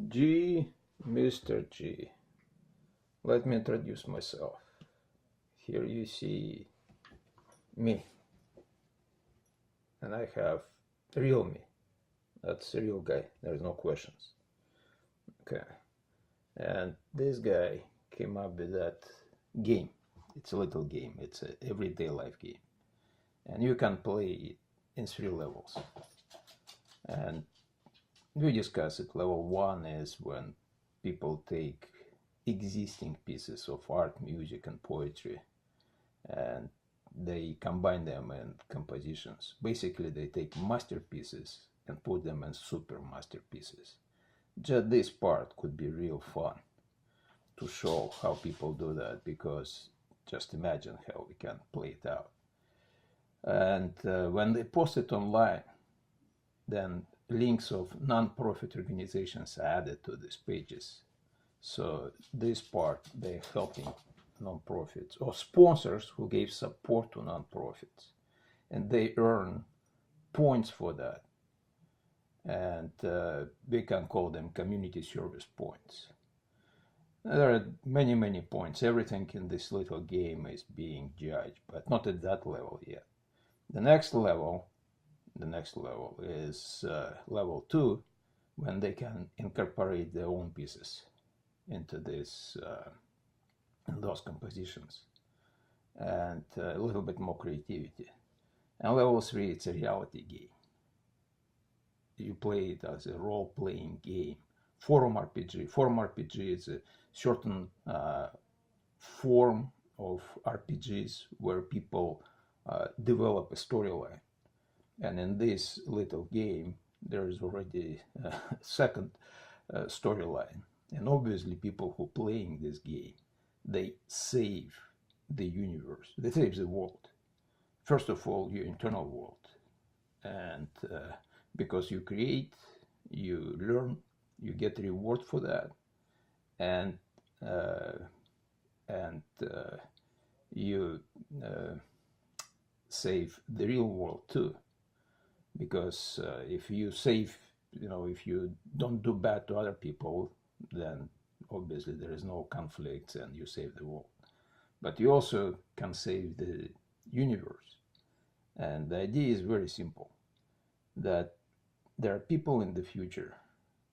G, Mr. G. Let me introduce myself. Here you see me, and I have real me. That's a real guy. There's no questions. Okay. And this guy came up with that game. It's a little game. It's an everyday life game. And you can play it in 3 levels. And we discuss it. Level 1 is when people take existing pieces of art, music, and poetry, and they combine them in compositions. Basically, they take masterpieces and put them in super masterpieces. Just this part could be real fun to show how people do that, because just imagine how we can play it out. And when they post it online, then links of non-profit organizations are added to these pages. So this part, they're helping non-profits or sponsors who gave support to non-profits, and they earn points for that. And we can call them community service points. There are many points. Everything in this little game is being judged, but not at that level yet. The next level is level 2, when they can incorporate their own pieces into those compositions, and a little bit more creativity. And level 3, it's a reality game. You play it as a role-playing game. Forum RPG. Forum RPG is a certain form of RPGs where people develop a storyline. And in this little game, there is already a second storyline. And obviously, people who are playing this game, they save the universe. They save the world. First of all, your internal world. And because you create, you learn, you get reward for that, and you save the real world too. Because if you save, if you don't do bad to other people, then obviously there is no conflict and you save the world. But you also can save the universe. And the idea is very simple, that there are people in the future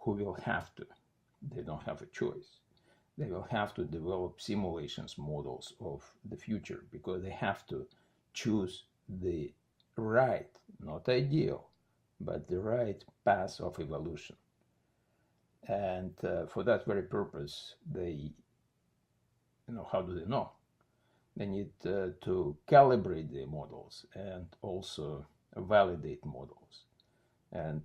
who will have to, they don't have a choice, they will have to develop simulations models of the future, because they have to choose the right, not ideal, but the right path of evolution. And for that very purpose, they, how do they know? They need to calibrate the models and also validate models. And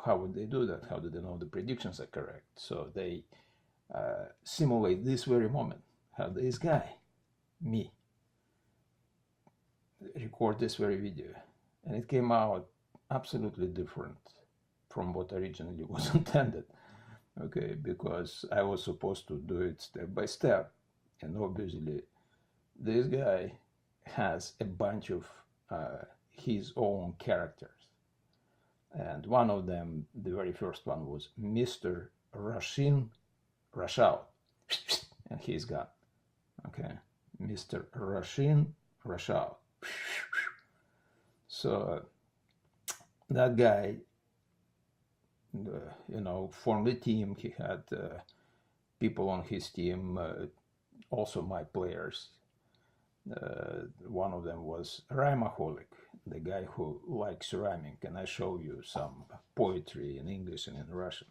how would they do that? How do they know the predictions are correct? So they simulate this very moment. How this guy, me, record this very video. And it came out absolutely different from what originally was intended. Okay, because I was supposed to do it step by step. And obviously, this guy has a bunch of his own characters. And one of them, the very first one, was Mr. Rashin Rashaut. And he's gone. Okay, Mr. Rashin Rashaut. So that guy, formed a team. He had people on his team, also my players. One of them was Rhymaholic, the guy who likes rhyming, and I show you some poetry in English and in Russian.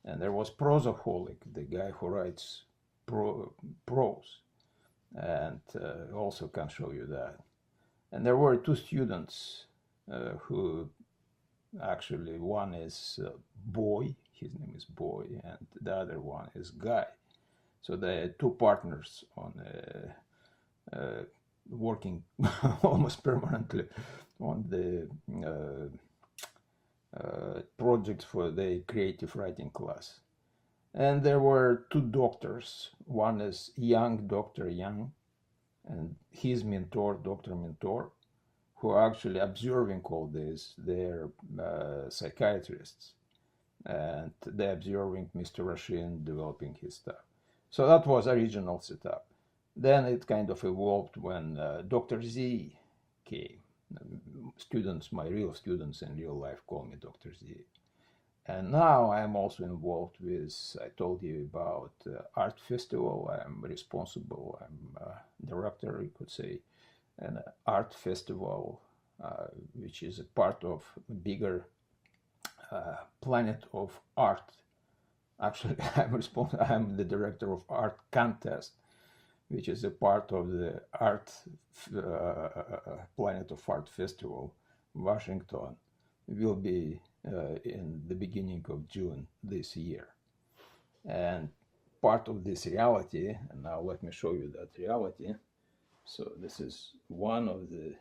And there was Prosaholic, the guy who writes prose, and also can show you that. And there were 2 students who actually, one is Boy, his name is Boy, and the other one is Guy. So they are 2 partners on working almost permanently on the project for the creative writing class. And there were 2 doctors. One is Dr. Young, and his mentor, Dr. Mentor, who are actually observing all this. They're psychiatrists. and the observing Mr. Rashin developing his stuff. So that was original setup. Then it kind of evolved when Dr. Z came. Students, my real students in real life, call me Dr. Z. And now I'm also involved with, I told you about art festival. I'm responsible, I'm director, you could say, an art festival, which is a part of a bigger planet of art. Actually, I'm the director of art contest, which is a part of the art Planet of Art Festival, Washington. Will be in the beginning of June this year. And part of this reality, and now let me show you that reality. So this is one of the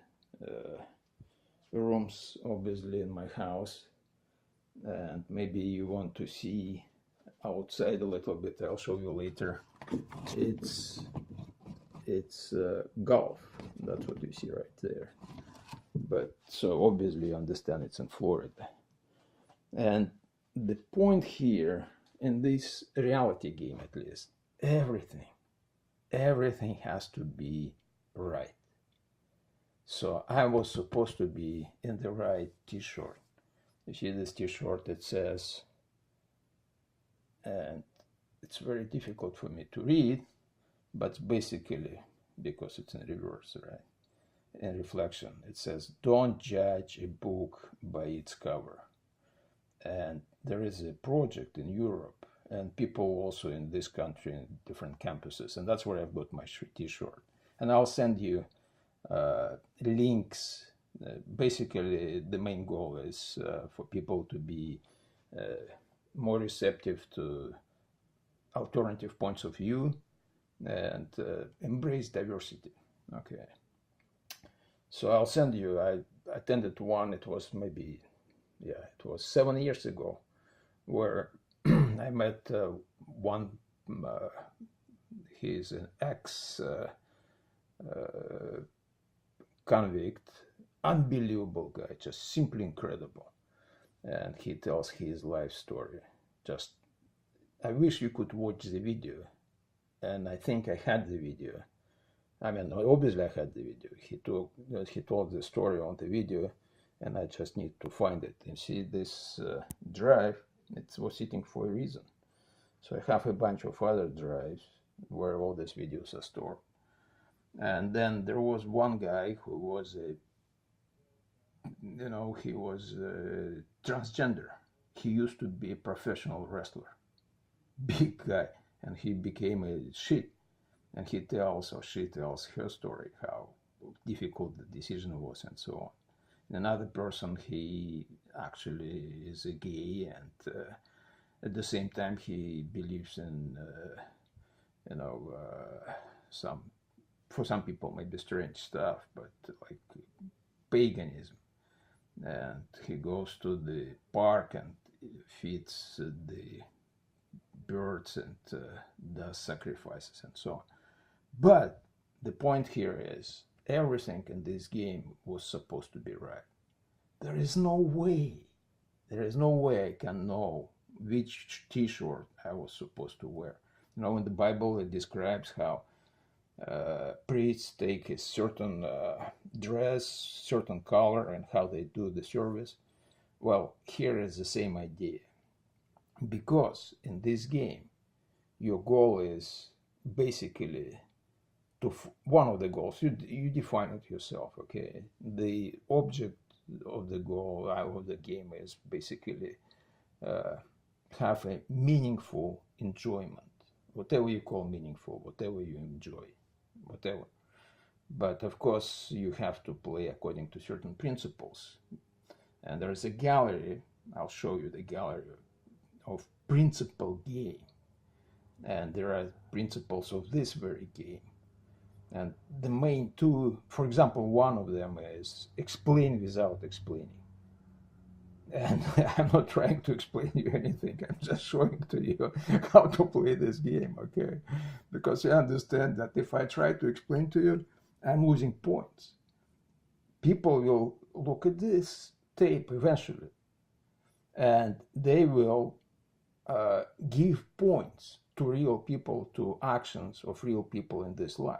rooms, obviously, in my house. And maybe you want to see outside a little bit. I'll show you later. It's golf. That's what you see right there. But so obviously you understand it's in Florida. And the point here in this reality game, at least, everything has to be right. So I was supposed to be in the right t-shirt. You see this t-shirt, it says, and it's very difficult for me to read, but basically, because it's in reverse, right? In reflection, it says, don't judge a book by its cover. And there is a project in Europe, and people also in this country in different campuses, and that's where I've got my t-shirt. And I'll send you links. Basically, the main goal is for people to be more receptive to alternative points of view and embrace diversity. Okay. So I'll send you, I attended one, it was maybe, it was 7 years ago, where I met one, he's an ex-convict, unbelievable guy, just simply incredible. And he tells his life story. Just, I wish you could watch the video. And I think I had the video. I mean, obviously I had the video. He told the story on the video, and I just need to find it. You see this drive, it was sitting for a reason. So I have a bunch of other drives where all these videos are stored. And then there was one guy who was he was transgender. He used to be a professional wrestler, big guy, and he became a she. And she tells her story, how difficult the decision was and so on. And another person, he actually is a gay, and at the same time he believes in, for some people maybe strange stuff, but like paganism. And he goes to the park and feeds the birds and does sacrifices and so on. But the point here is everything in this game was supposed to be right. There is no way I can know which t-shirt I was supposed to wear. In the Bible it describes how priests take a certain dress, certain color, and how they do the service. Well, here is the same idea. Because in this game, your goal is basically one of the goals, you define it yourself, okay? The object of the goal of the game is basically have a meaningful enjoyment, whatever you call meaningful, whatever you enjoy, whatever. But of course, you have to play according to certain principles. And there's a gallery, I'll show you the gallery of principle game. And there are principles of this very game. And the main two, for example, one of them is explain without explaining. And I'm not trying to explain you anything. I'm just showing to you how to play this game, okay? Because you understand that if I try to explain to you, I'm losing points. People will look at this tape eventually, and they will give points to real people, to actions of real people in this life.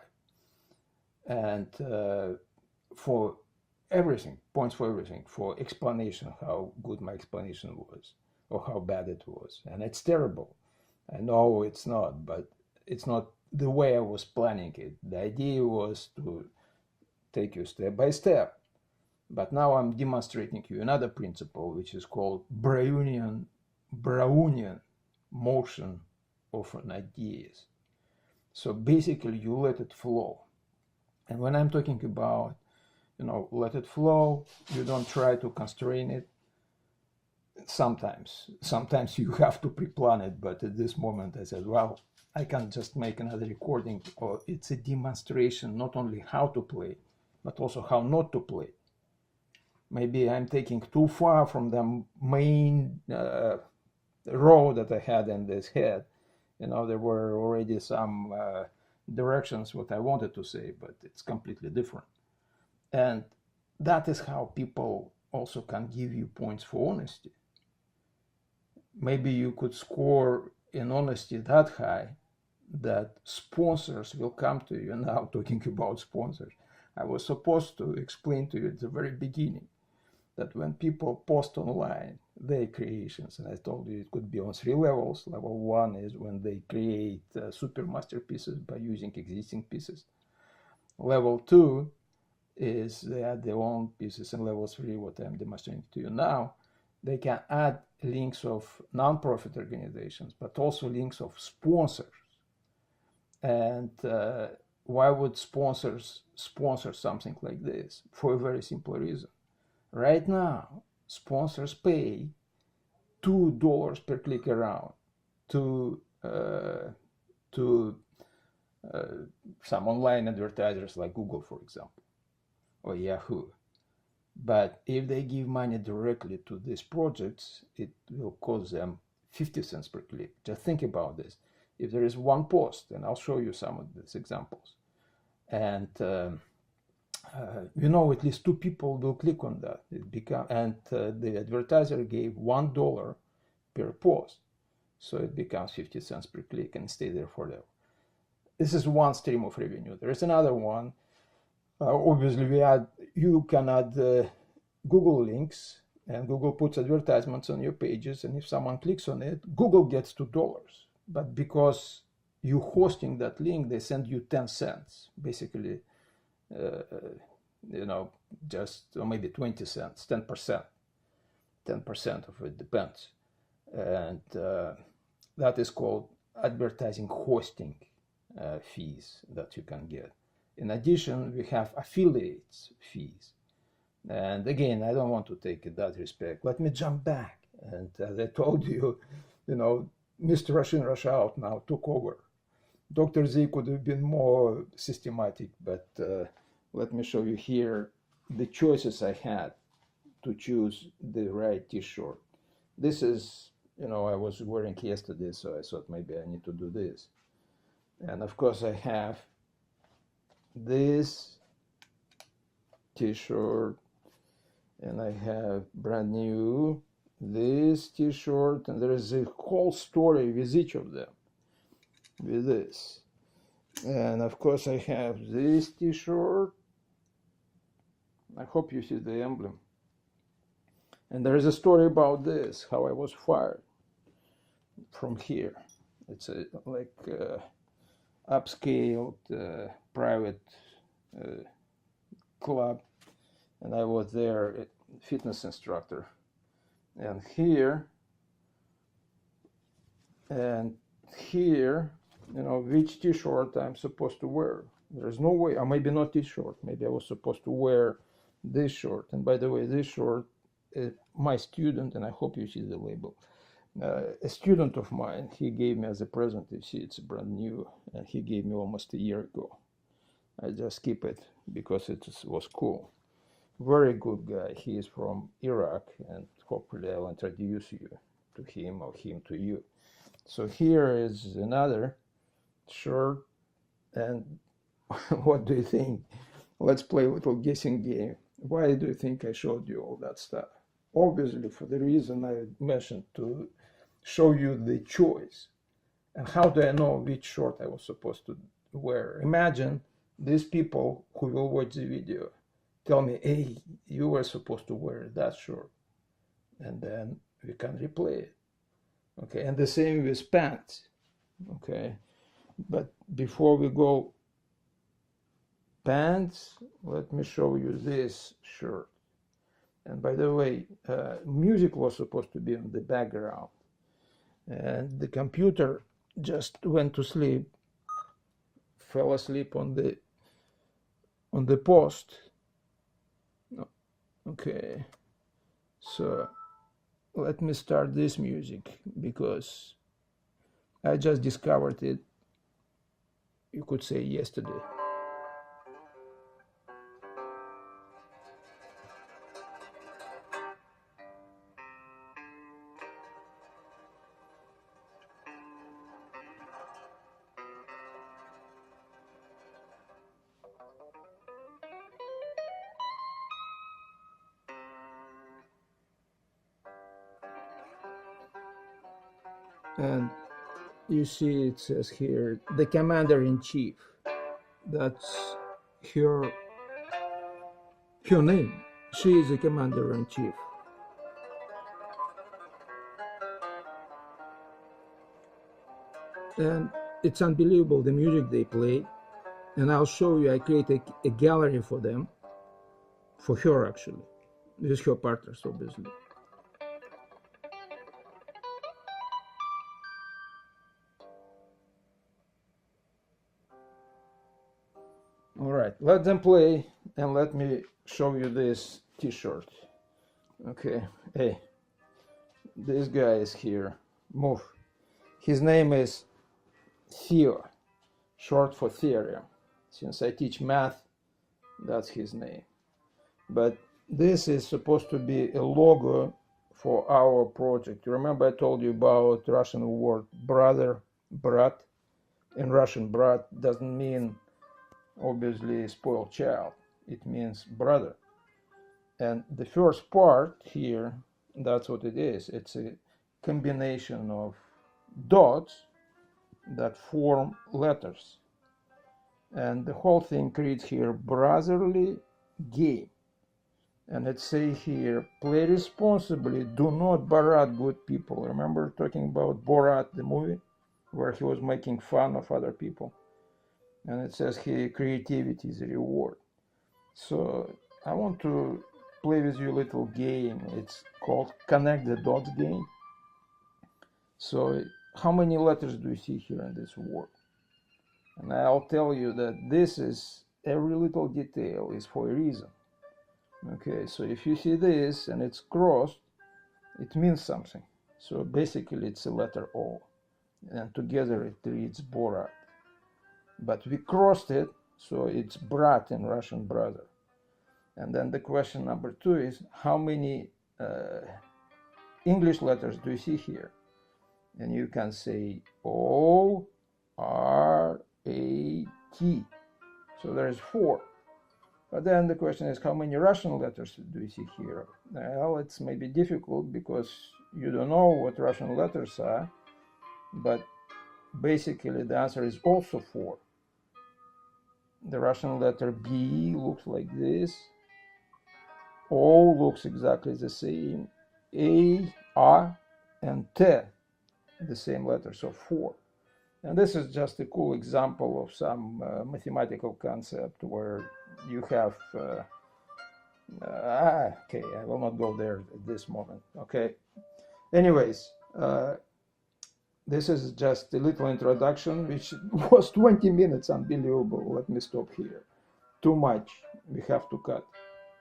And for everything, points for everything, for explanation, how good my explanation was or how bad it was. And it's terrible. I know it's not, but it's not the way I was planning it. The idea was to take you step by step. But now I'm demonstrating you another principle, which is called Brownian motion of an ideas. So basically, you let it flow. And when I'm talking about, let it flow, you don't try to constrain it. Sometimes you have to pre-plan it, but at this moment I said, well, I can just make another recording, or it's a demonstration, not only how to play, but also how not to play. Maybe I'm taking too far from the main road that I had in this head. There were already some directions what I wanted to say, but it's completely different. And that is how people also can give you points for honesty. Maybe you could score in honesty that high that sponsors will come to you. Now, talking about sponsors, I was supposed to explain to you at the very beginning that when people post online their creations, and I told you it could be on 3 levels. Level 1 is when they create super masterpieces by using existing pieces. Level 2 is they add their own pieces, and level 3, what I'm demonstrating to you now, they can add links of non-profit organizations, but also links of sponsors. And why would sponsors sponsor something like this? For a very simple reason. Right now, sponsors pay $2 per click around to some online advertisers like Google, for example, or Yahoo. But if they give money directly to these projects, it will cost them 50 cents per click. Just think about this. If there is one post, and I'll show you some of these examples, and at least 2 people will click on that. The advertiser gave $1 per post, so it becomes 50 cents per click and stay there forever. This is one stream of revenue. There is another one. Obviously, you can add Google links, and Google puts advertisements on your pages, and if someone clicks on it, Google gets $2. But because you're hosting that link, they send you 10 cents, basically, or maybe 20 cents, 10%. 10% of it depends. And that is called advertising hosting fees that you can get. In addition, we have affiliates fees. And again, I don't want to take in that respect. Let me jump back. And as I told you, Mr. Russian Rush Out now took over. Dr. Z could have been more systematic, but let me show you here the choices I had to choose the right t-shirt. This is, I was wearing yesterday, so I thought maybe I need to do this. And of course I have this t-shirt, and I have brand new this t-shirt, and there is a whole story with each of them, with this. And of course I have this t-shirt. I hope you see the emblem. And there is a story about this, how I was fired from here. It's like upscale private club, and I was there a fitness instructor. And here, which t-shirt I'm supposed to wear. There's no way, or maybe not t-shirt, maybe I was supposed to wear this shirt. And by the way, this shirt, my student, and I hope you see the label, a student of mine, he gave me as a present. You see, it's brand new, and he gave me almost a year ago. I just keep it because it was cool. Very good guy. He is from Iraq, and hopefully I'll introduce you to him or him to you. So here is another shirt, and what do you think? Let's play a little guessing game. Why do you think I showed you all that stuff? obviously for the reason I mentioned, to show you the choice. And how do I know which short I was supposed to wear? Imagine these people who will watch the video tell me, hey, you were supposed to wear that short. And then we can replay it. Okay, and the same with pants. Okay, but before we go pants, let me show you this shirt. And by the way, music was supposed to be in the background. And the computer just went to sleep, fell asleep on the post. Okay, so let me start this music because I just discovered it, you could say, yesterday. And you see it says here, the commander-in-chief. That's her name. She is the commander-in-chief. And it's unbelievable, the music they play. And I'll show you, I created a gallery for them, for her actually. This is her partners, obviously. All right, let them play and let me show you this t-shirt. Okay, hey, this guy is here. Move. His name is Theo, short for Theorem. Since I teach math, that's his name. But this is supposed to be a logo for our project. Remember I told you about Russian word brother, brat. In Russian, brat doesn't mean obviously spoiled child. It means brother. And the first part here, that's what it is. It's a combination of dots that form letters. And the whole thing creates here brotherly game. And it say here, play responsibly, do not Borat good people. Remember talking about Borat, the movie, where he was making fun of other people? And it says here, creativity is a reward. So I want to play with you a little game. It's called Connect the Dots game. So how many letters do you see here in this word? And I'll tell you that this is, every little detail is for a reason. Okay, so if you see this and it's crossed, it means something. So basically it's a letter O, and together it reads Borat. But we crossed it, so it's brat in Russian, brother. And then the question number 2 is, how many English letters do you see here? And you can say O, R, A, T. So there's 4. But then the question is, how many Russian letters do you see here? Well, it's maybe difficult because you don't know what Russian letters are, but basically the answer is also 4. The Russian letter B looks like this. O looks exactly the same. A, R, and T, the same letter, so 4. And this is just a cool example of some mathematical concept where you have, okay, I will not go there at this moment, okay? Anyways, this is just a little introduction, which was 20 minutes, unbelievable. Let me stop here. Too much, we have to cut.